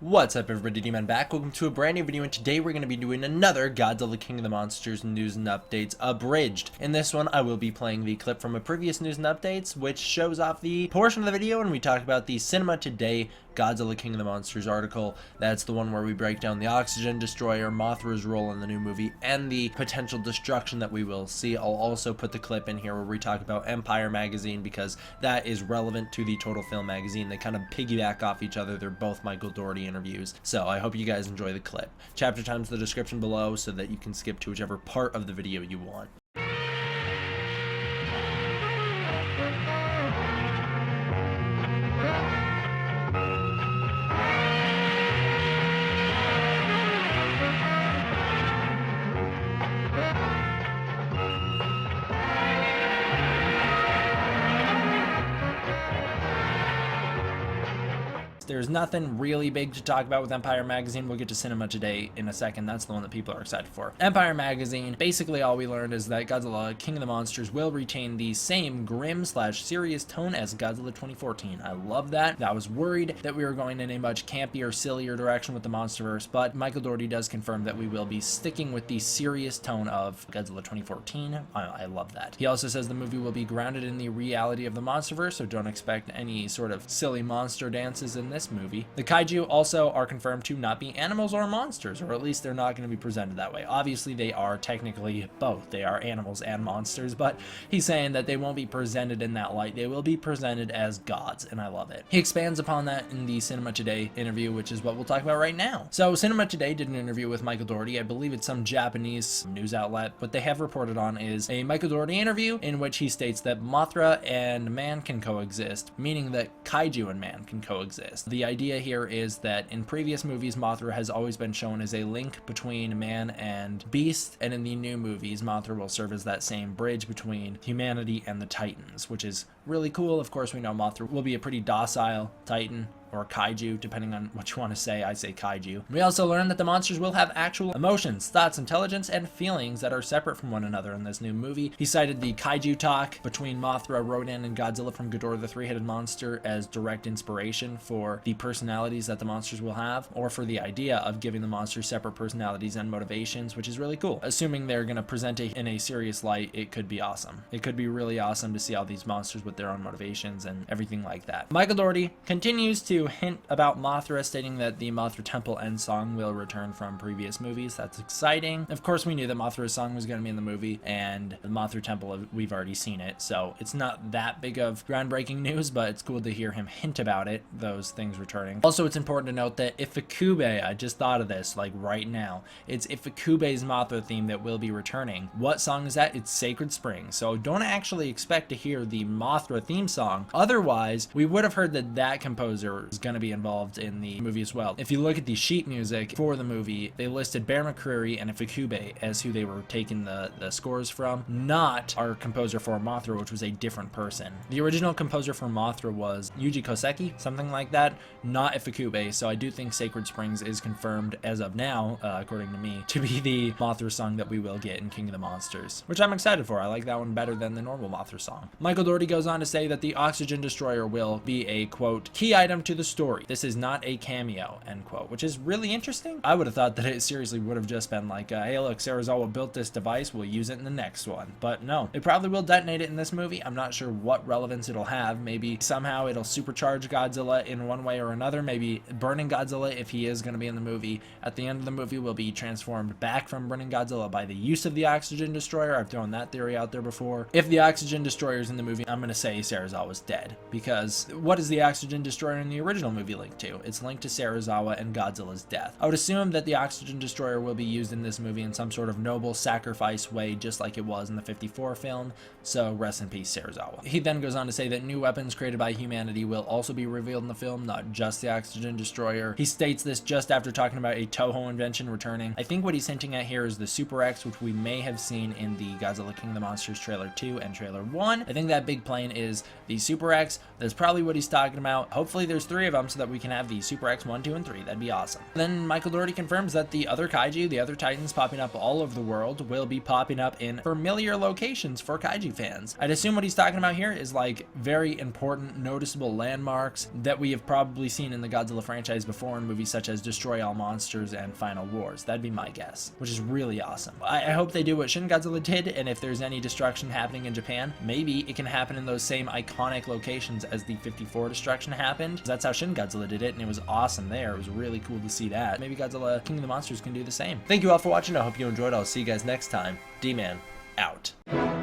What's up everybody, D-Man back. Welcome to a brand new video, and today we're going to be doing another Godzilla King of the Monsters news and updates abridged. In this one, I will be playing the clip from a previous news and updates, which shows off the portion of the video when we talk about the Cinema Today Godzilla King of the Monsters article. That's the one where we break down the oxygen destroyer, Mothra's role in the new movie, and the potential destruction that we will see. I'll also put the clip in here where we talk about Empire magazine because that is relevant to the Total Film magazine. They kind of piggyback off each other. They're both Michael Dougherty interviews. So I hope you guys enjoy the clip. Chapter time's in the description below so that you can skip to whichever part of the video you want. There's nothing really big to talk about with Empire Magazine. We'll get to Cinema Today in a second. That's the one that people are excited for. Empire Magazine, basically all we learned is that Godzilla King of the Monsters will retain the same grim/serious tone as Godzilla 2014. I love that. I was worried that we were going in a much campier, sillier direction with the MonsterVerse, but Michael Dougherty does confirm that we will be sticking with the serious tone of Godzilla 2014. I love that. He also says the movie will be grounded in the reality of the MonsterVerse, so don't expect any sort of silly monster dances in this movie. The Kaiju also are confirmed to not be animals or monsters, or at least they're not going to be presented that way. Obviously they are technically both. They are animals and monsters, but he's saying that they won't be presented in that light. They will be presented as gods, and I love it. He expands upon that in the Cinema Today interview, which is what we'll talk about right now. So Cinema Today did an interview with Michael Dougherty. I believe it's some Japanese news outlet. What they have reported on is a Michael Dougherty interview in which he states that Mothra and man can coexist, meaning that Kaiju and man can coexist. The idea here is that in previous movies, Mothra has always been shown as a link between man and beast, and in the new movies, Mothra will serve as that same bridge between humanity and the Titans, which is really cool. Of course, we know Mothra will be a pretty docile Titan, or Kaiju, depending on what you want to say. I say Kaiju. We also learned that the monsters will have actual emotions, thoughts, intelligence, and feelings that are separate from one another in this new movie. He cited the Kaiju talk between Mothra, Rodan, and Godzilla from Ghidorah the Three-Headed Monster as direct inspiration for the personalities that the monsters will have, or for the idea of giving the monsters separate personalities and motivations, which is really cool. Assuming they're going to present it in a serious light, it could be awesome. It could be really awesome to see all these monsters with their own motivations and everything like that. Michael Dougherty continues to hint about Mothra, stating that the Mothra Temple end song will return from previous movies. That's exciting. Of course, we knew that Mothra's song was going to be in the movie, and the Mothra Temple, we've already seen it, so it's not that big of groundbreaking news, but it's cool to hear him hint about it, those things returning. Also, it's important to note that Ifukube, I just thought of this, like right now, it's Ifukube's Mothra theme that will be returning. What song is that? It's Sacred Spring, so don't actually expect to hear the Mothra theme song. Otherwise, we would have heard that that composer is going to be involved in the movie as well. If you look at the sheet music for the movie, they listed Bear McCreary and Ifukube as who they were taking the scores from, not our composer for Mothra, which was a different person. The original composer for Mothra was Yuji Koseki, something like that, not Ifukube, so I do think Sacred Springs is confirmed as of now, according to me, to be the Mothra song that we will get in King of the Monsters, which I'm excited for. I like that one better than the normal Mothra song. Michael Dougherty goes on to say that the oxygen destroyer will be a, quote, key item to the story. This is not a cameo, end quote, which is really interesting. I would have thought that it seriously would have just been like, hey look, Serizawa built this device, we'll use it in the next one. But no, it probably will detonate it in this movie. I'm not sure what relevance it'll have. Maybe somehow it'll supercharge Godzilla in one way or another. Maybe burning Godzilla, if he is going to be in the movie, at the end of the movie will be transformed back from burning Godzilla by the use of the oxygen destroyer. I've thrown that theory out there before. If the oxygen destroyer is in the movie, I'm going to say Serizawa's dead, because what is the oxygen destroyer in the original movie linked to? It's linked to Serizawa and Godzilla's death. I would assume that the oxygen destroyer will be used in this movie in some sort of noble sacrifice way, just like it was in the 54 film, so rest in peace Serizawa. He then goes on to say that new weapons created by humanity will also be revealed in the film, not just the oxygen destroyer. He states this just after talking about a Toho invention returning. I think what he's hinting at here is the Super X, which we may have seen in the Godzilla King of the Monsters trailer 2 and trailer 1. I think that big plane is the Super X. That's probably what he's talking about. Hopefully there's 3 3 of them so that we can have the Super X 1, 2, and 3. That'd be awesome. Then Michael Dougherty confirms that the other Kaiju, the other Titans popping up all over the world, will be popping up in familiar locations for Kaiju fans. I'd assume what he's talking about here is like very important, noticeable landmarks that we have probably seen in the Godzilla franchise before in movies such as Destroy All Monsters and Final Wars. That'd be my guess, which is really awesome. I hope they do what Shin Godzilla did, and if there's any destruction happening in Japan, maybe it can happen in those same iconic locations as the 54 destruction happened. That's how Shin Godzilla did it, and it was awesome there. It was really cool to see that. Maybe Godzilla King of the Monsters can do the same. Thank you all for watching. I hope you enjoyed. I'll see you guys next time. D-Man, out.